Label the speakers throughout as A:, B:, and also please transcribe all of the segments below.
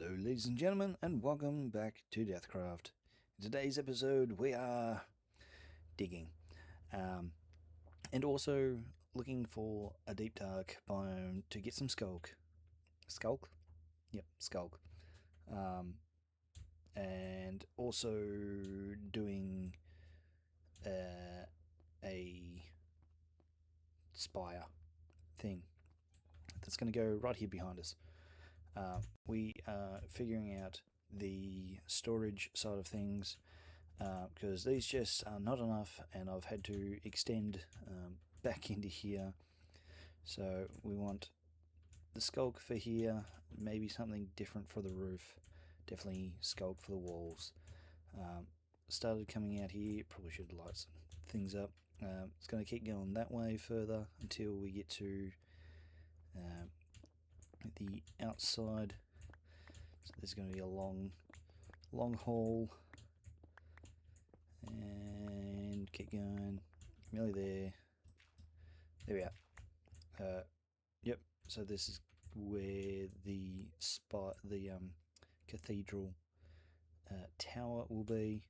A: Hello ladies and gentlemen, and welcome back to DeathCraft. In today's episode we are digging and also looking for a deep dark biome to get some skulk. Skulk? Yep, skulk. And also doing a spire thing that's going to go right here behind us. We are figuring out the storage side of things because these chests are not enough and I've had to extend back into here. So we want the skulk for here, maybe something different for the roof, definitely skulk for the walls. Started coming out here, probably should light some things up. It's going to keep going that way further until we get to the outside. So there's going to be a long haul and keep going nearly there we are. Yep, so this is where the cathedral tower will be.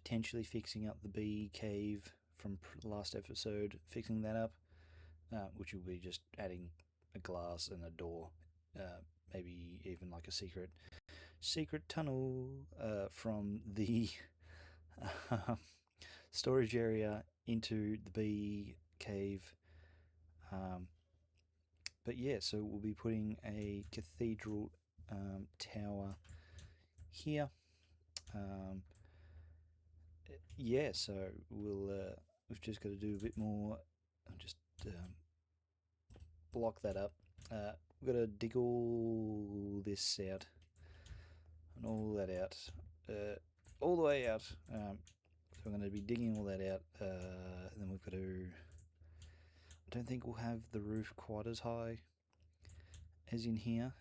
A: Potentially fixing up the bee cave from last episode, fixing that up, which will be just adding a glass and a door, maybe even like a secret tunnel from the storage area into the bee cave. But yeah, so we'll be putting a cathedral tower here. Yeah, so we've just got to do a bit more. I'll just block that up. We've got to dig all this out and all that out, all the way out. So we're going to be digging all that out. Then we've got to. I don't think we'll have the roof quite as high as in here.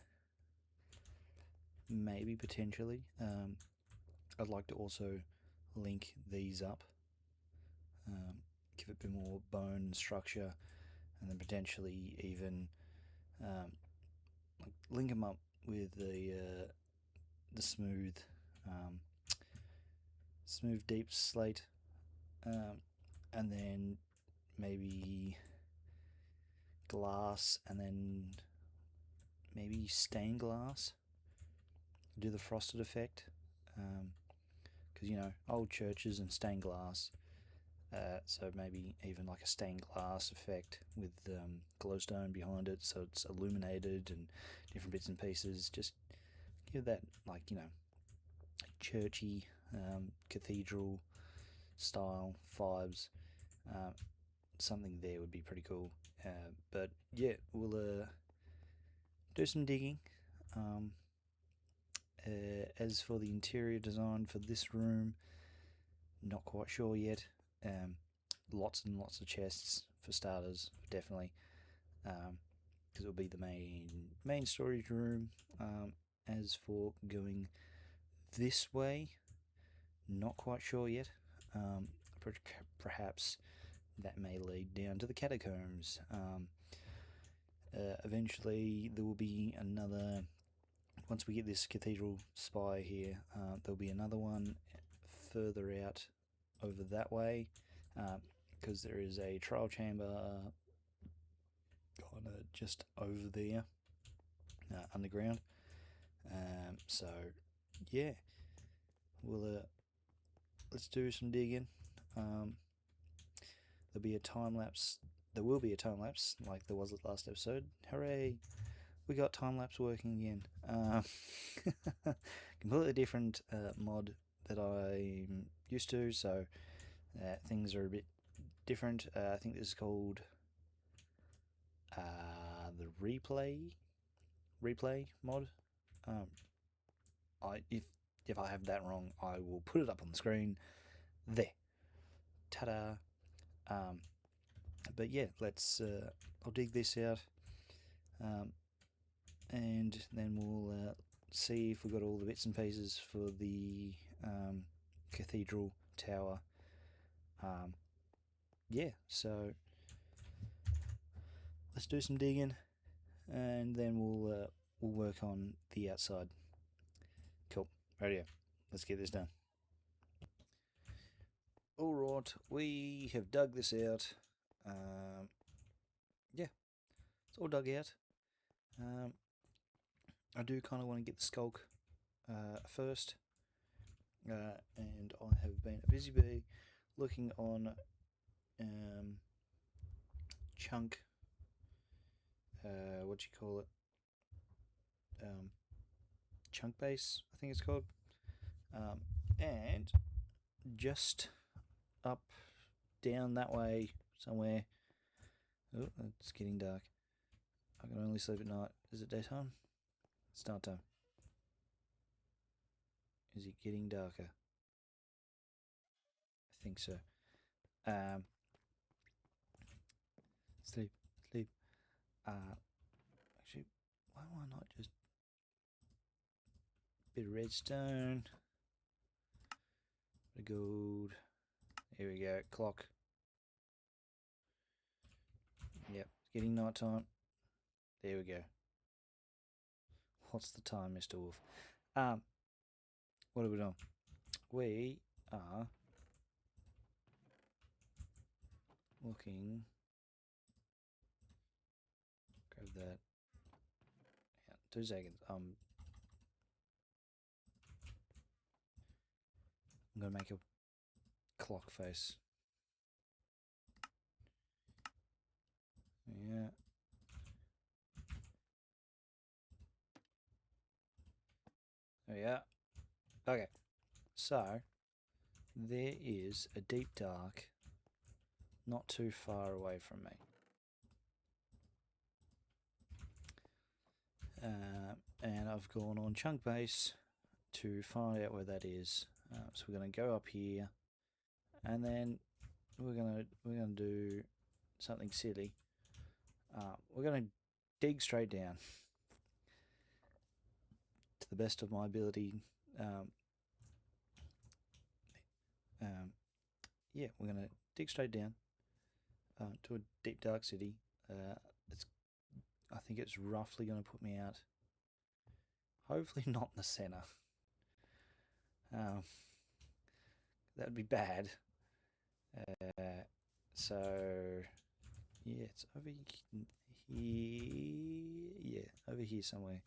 A: Maybe potentially. I'd like to also link these up, give it a bit more bone and structure, and then potentially even link them up with the smooth deep slate, and then maybe glass, and then maybe stained glass, do the frosted effect, because you know, old churches and stained glass, so maybe even like a stained glass effect with glowstone behind it, so it's illuminated and different bits and pieces. Just give that, like, you know, churchy, cathedral style vibes. Something there would be pretty cool. But yeah, we'll do some digging. As for the interior design for this room, not quite sure yet. Lots and lots of chests for starters, definitely, because it'll be the main storage room. As for going this way, not quite sure yet. Perhaps that may lead down to the catacombs. Eventually there will be another, once we get this cathedral spire here, there'll be another one further out over that way, because there is a trial chamber kind of just over there, underground. So yeah, we'll let's do some digging. There'll be a time lapse. There will be a time lapse like there was at last episode. Hooray! We got time lapse working again. Completely different mod that I'm used to, so things are a bit different. I think this is called the replay mod. If I have that wrong, I will put it up on the screen. There, ta-da! But yeah, let's. I'll dig this out, and then we'll see if we've got all the bits and pieces for the cathedral tower. Yeah, so let's do some digging, and then we'll we'll work on the outside. Cool. Radio. Let's get this done. Alright, we have dug this out. Yeah, it's all dug out. I do kind of want to get the skulk first. And I have been a busy bee looking on chunk, what do you call it? Chunk base, I think it's called. And just up, down that way somewhere. Oh, it's getting dark. I can only sleep at night. Is it daytime? It's night time. Is it getting darker? I think so. Sleep. Actually, why not just bit of redstone, bit of gold. Here we go. Clock. Yep, it's getting night time. There we go. What's the time, Mr. Wolf? What are we doing? We are looking. Grab that. Yeah, 2 seconds. I'm gonna make a clock face. Yeah. There we are. Okay. So there is a deep dark not too far away from me. And I've gone on chunk base to find out where that is. So we're going to go up here, and then we're gonna do something silly. We're going to dig straight down to the best of my ability. Yeah, we're going to dig straight down to a deep dark city. I think it's roughly going to put me out. Hopefully not in the center. That would be bad. So yeah, it's over here. Yeah, over here somewhere.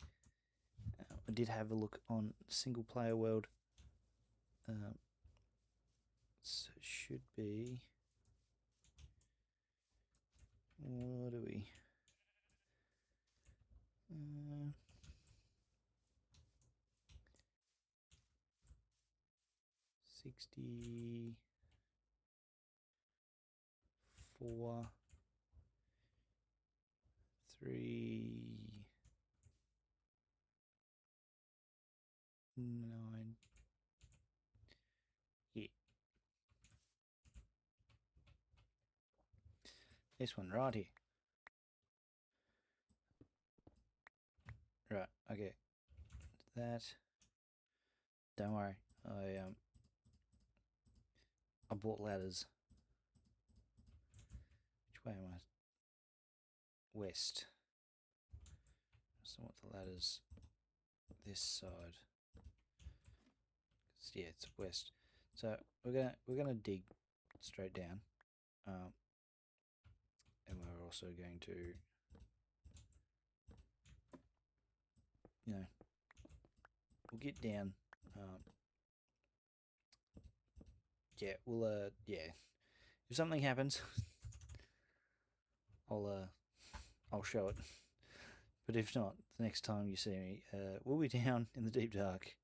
A: I did have a look on single player world. So it should be. What are we? 64, 3, 9. Yeah. This one right here. Right, okay. That. Don't worry. I bought ladders. Which way am I? West. So I want the ladders this side. Yeah, it's west. So we're gonna dig straight down, and we're also going to, we'll get down. Yeah, we'll yeah. If something happens, I'll show it. But if not, the next time you see me, we'll be down in the deep dark,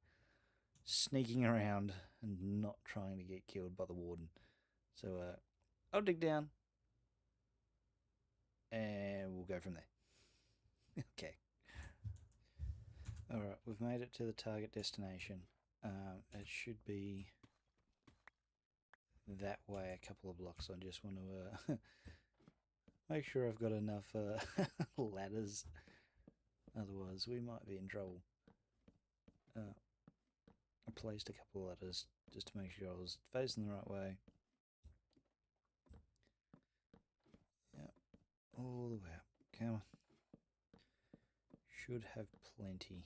A: sneaking around and not trying to get killed by the warden. So I'll dig down, and we'll go from there. Okay. Alright, we've made it to the target destination. It should be that way a couple of blocks. I just want to make sure I've got enough ladders. Otherwise, we might be in trouble. I placed a couple of ladders just to make sure I was facing the right way. Yeah, all the way up. Come on. Should have plenty.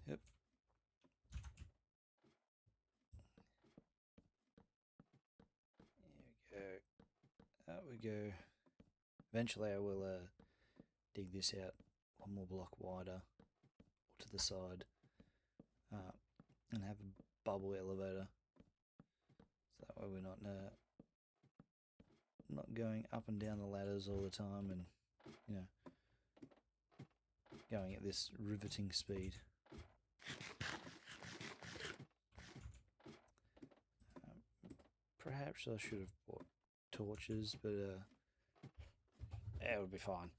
A: Yep. There we go. Eventually I will dig this out one more block wider to the side and have a bubble elevator. So that way we're not going up and down the ladders all the time and, you know, going at this riveting speed. Perhaps I should have bought torches, but it would be fine.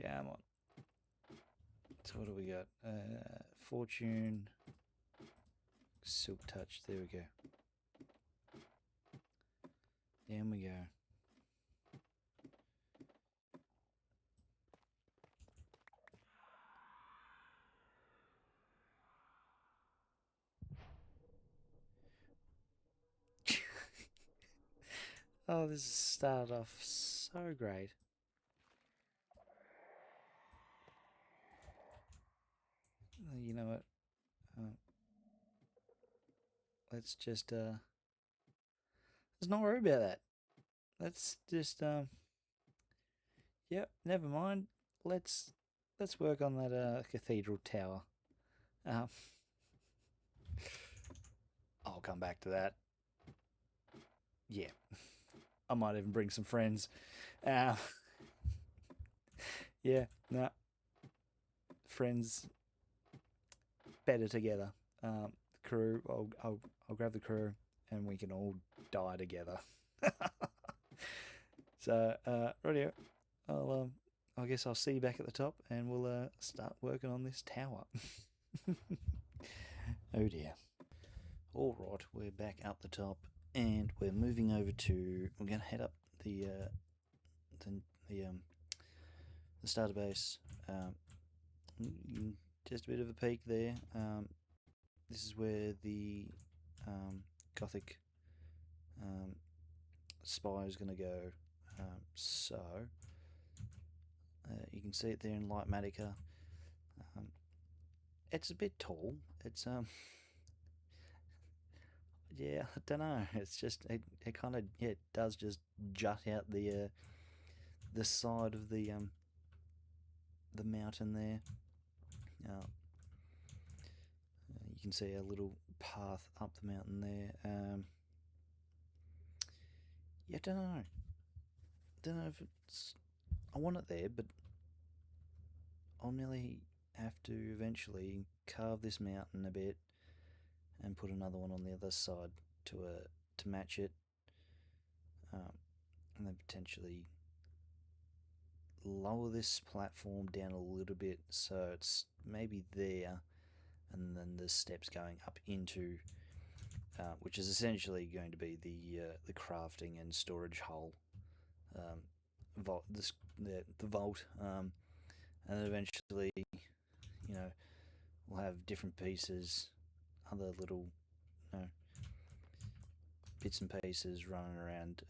A: Come on. So what do we got? Fortune, Silk Touch. There we go. Down we go. Oh, this started off so great. You know what? Let's just let's not worry about that. Let's just yep, never mind. Let's work on that cathedral tower. I'll come back to that. Yeah. I might even bring some friends. Yeah, no. Friends better together. Crew, I'll grab the crew and we can all die together. So, radio, I guess I'll see you back at the top and we'll start working on this tower. Oh dear. Alright, we're back up the top and we're moving over to, we're going to head up the starter base. Just a bit of a peek there. This is where the Gothic spire is going to go. So you can see it there in Lightmatica. It's a bit tall. It's yeah, I don't know. It's just it kind of it does just jut out the side of the mountain there. You can see a little path up the mountain there. Yeah, I don't know. Don't know if it's. I want it there, but I'll nearly have to eventually carve this mountain a bit and put another one on the other side to match it, and then potentially lower this platform down a little bit so it's maybe there, and then there's steps going up into, which is essentially going to be the crafting and storage hole, vault, the vault, and then eventually, you know, we'll have different pieces, other little, you know, bits and pieces running around.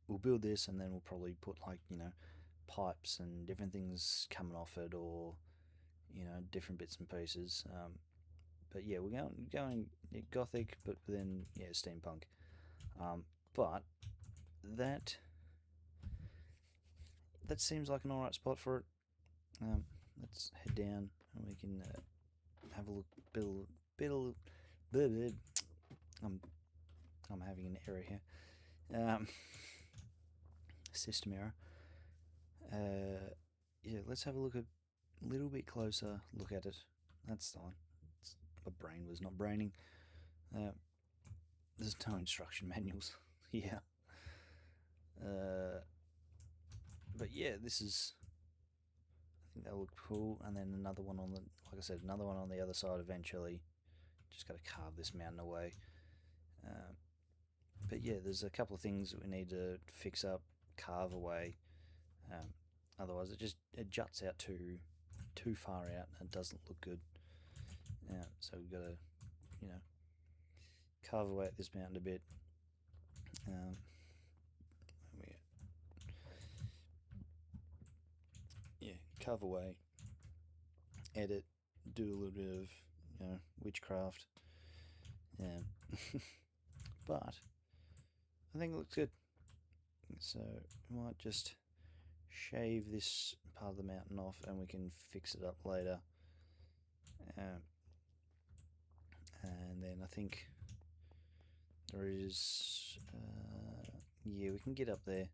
A: We'll build this and then we'll probably put, like, you know, pipes and different things coming off it, or, you know, different bits and pieces. But yeah, we're going Gothic, but then yeah, steampunk. But that seems like an alright spot for it. Let's head down and we can have a look. Build. I'm having an error here. System error. Yeah, let's have a look a little bit closer look at it. That's fine. My brain was not braining. There's no instruction manuals. Yeah. But yeah, this is. I think that'll look cool. And then another one on the, like I said, another one on the other side eventually. Just got to carve this mountain away. But yeah, there's a couple of things that we need to fix up, carve away. Otherwise, it juts out too far out and it doesn't look good. So we've got to, you know, carve away at this mountain a bit. carve away, edit, do a little bit of, you know, witchcraft. But I think it looks good. So we might just shave this part of the mountain off and we can fix it up later. And then I think there is, yeah, we can get up there.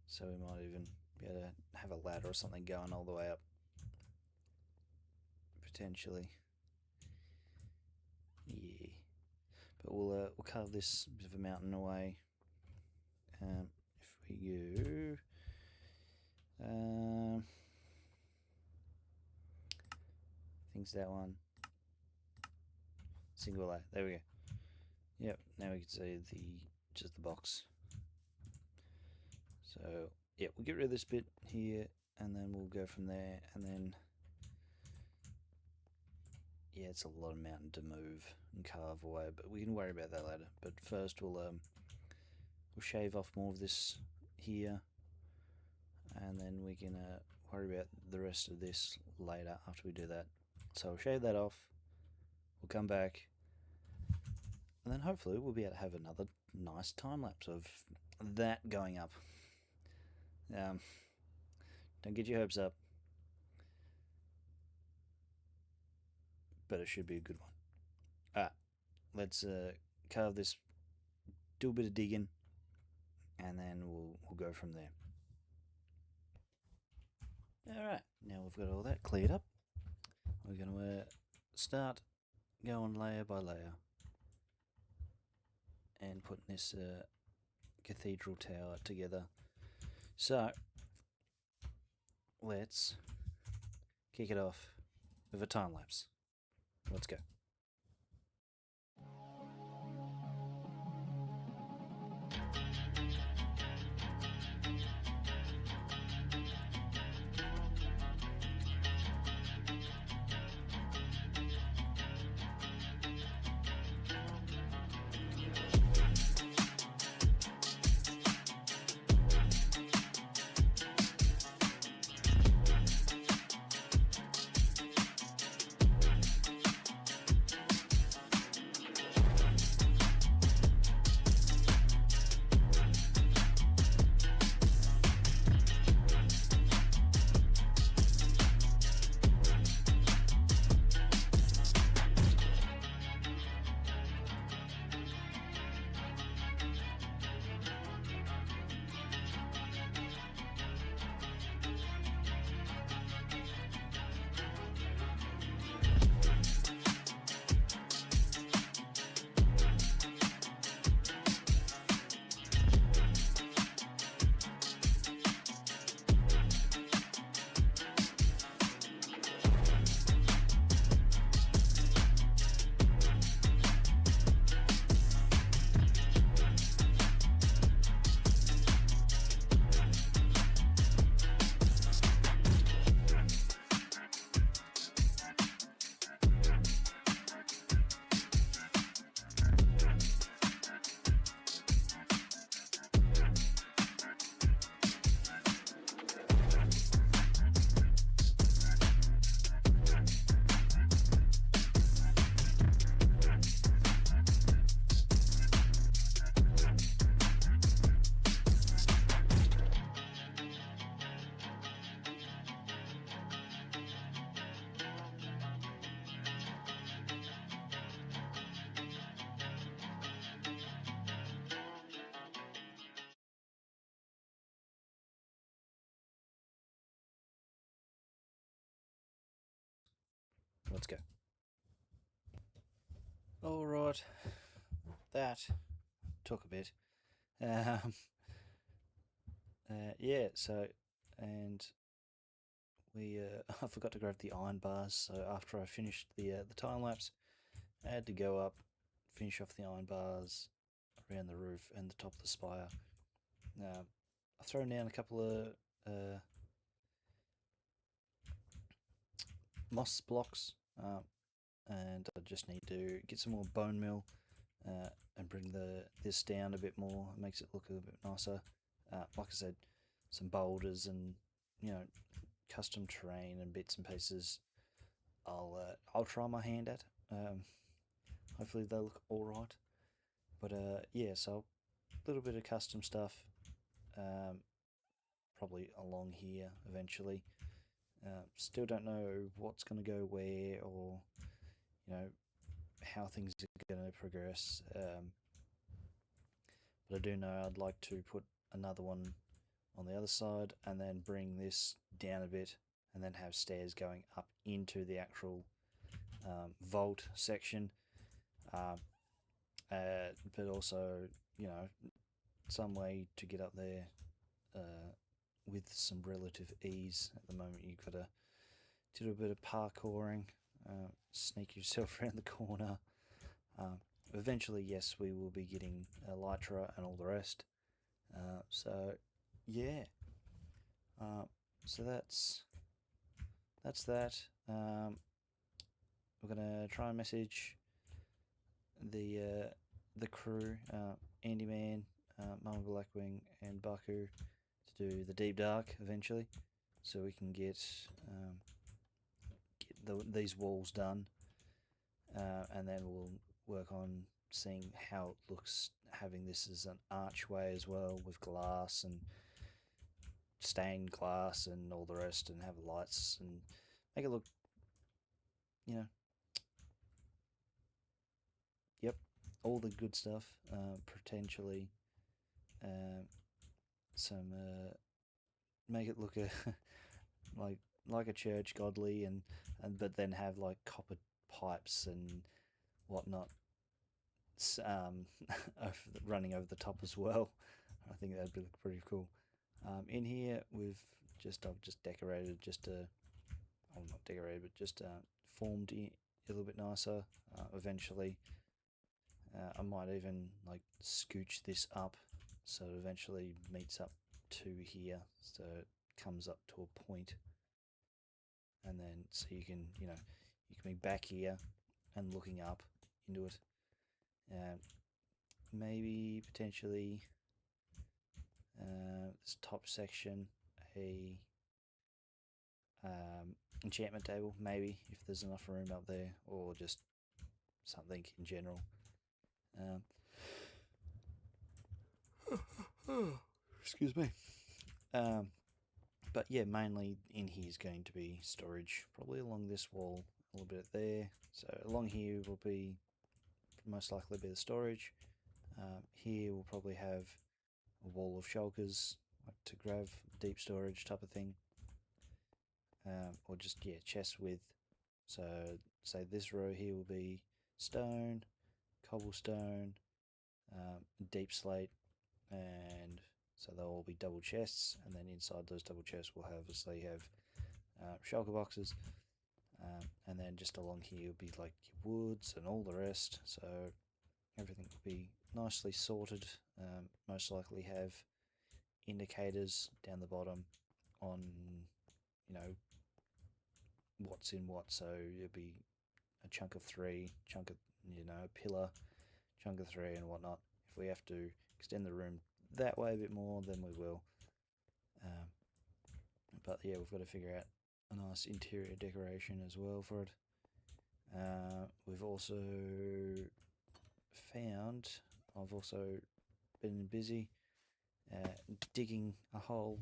A: So we might even be able to have a ladder or something going all the way up. Potentially. Yeah. But we'll carve this bit of a mountain away. If we go... I think it's that one. Single layer. There we go. Yep, now we can see just the box. So yeah, we'll get rid of this bit here and then we'll go from there, and then yeah, it's a lot of mountain to move and carve away, but we can worry about that later. But first we'll shave off more of this here, and then we can worry about the rest of this later after we do that. So we'll shave that off, we'll come back, and then hopefully we'll be able to have another nice time lapse of that going up. Don't get your hopes up, but it should be a good one. Alright, let's carve this, do a bit of digging, and then we'll go from there. Alright, now we've got all that cleared up, we're going to start going layer by layer and putting this cathedral tower together. So let's kick it off with a time lapse. Let's go. Let's go. Alright, that took a bit. Yeah, so, and we, I forgot to grab the iron bars, so after I finished the time lapse, I had to go up, finish off the iron bars around the roof and the top of the spire. I've thrown down a couple of moss blocks, and I just need to get some more bone meal and bring this down a bit more. It makes it look a bit nicer. Like I said, some boulders and custom terrain and bits and pieces, I'll try my hand at. Hopefully they look all right. But yeah, so a little bit of custom stuff, um, probably along here eventually. Still don't know what's going to go where, or how things are going to progress. But I do know I'd like to put another one on the other side and then bring this down a bit and then have stairs going up into the actual vault section. But also, some way to get up there with some relative ease. At the moment, you've got to do a bit of parkouring, sneak yourself around the corner. Eventually, yes, we will be getting Elytra and all the rest. So, yeah. So that's that. We're gonna try and message the crew, Andy Man, Mama Blackwing, and Baku to do the Deep Dark eventually, so we can get these walls done, and then we'll work on seeing how it looks having this as an archway as well, with glass and stained glass and all the rest, and have lights and make it look, yep, all the good stuff. Potentially, some make it look like a church, godly, and but then have like copper pipes and whatnot, running over the top as well. I think that'd be look pretty cool. In here, I've just decorated, not decorated, but just formed it a little bit nicer. Eventually, I might even like scooch this up so it eventually meets up to here, so it comes up to a point, and then so you can be back here and looking up into it. Maybe potentially this top section, a enchantment table, maybe, if there's enough room up there, or just something in general. Excuse me. But yeah, mainly in here is going to be storage, probably along this wall, a little bit there. So along here will be most likely be the storage. Here we'll probably have a wall of shulkers, like to grab deep storage type of thing, or just chests with. So say this row here will be stone, cobblestone, deep slate, and so they'll all be double chests, and then inside those double chests we'll have shulker boxes, and then just along here will be like your woods and all the rest. So everything will be nicely sorted. Most likely have indicators down the bottom on what's in what. So it'll be a chunk of 3, chunk of a pillar, chunk of 3, and whatnot. If we have to extend the room that way a bit more, then we will. But yeah, we've got to figure out a nice interior decoration as well for it. We've also found, I've also been busy digging a hole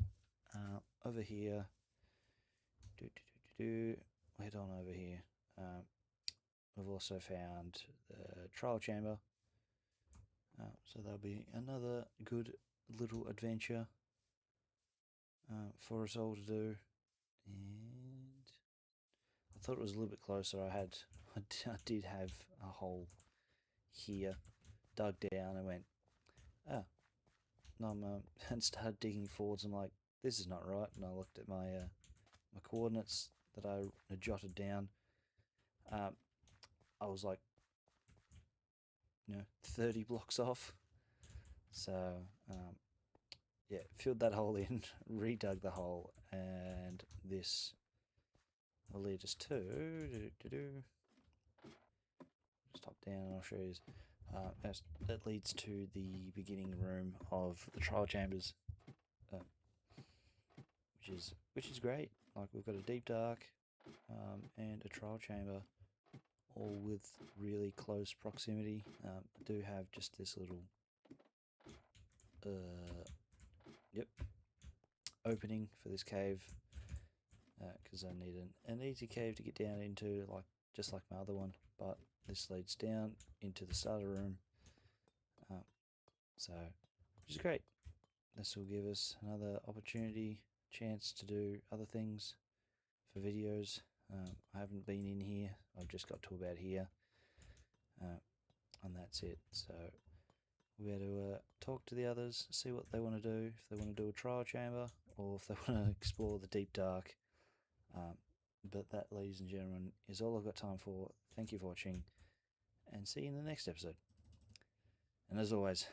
A: over here. Head on over here. We've also found the trial chamber. So there'll be another good little adventure for us all to do. And I thought it was a little bit closer. I did have a hole here, dug down and went, and started digging forwards. I'm like, this is not right. And I looked at my coordinates that I had jotted down. I was like, 30 blocks off. So filled that hole in, redug the hole, and this will lead us to just hop down and I'll show you. That leads to the beginning room of the trial chambers, which which is great. Like, we've got a deep dark and a trial chamber, all with really close proximity. I do have just this little opening for this cave, because I need an easy cave to get down into, like just like my other one, but this leads down into the starter room, so which is great. This will give us another opportunity, chance to do other things for videos. I haven't been in here, I've just got to about here, and that's it. So we're going to talk to the others, see what they want to do, if they want to do a trial chamber or if they want to explore the deep dark. But that, ladies and gentlemen, is all I've got time for. Thank you for watching, and see you in the next episode. And as always,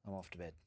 A: I'm off to bed.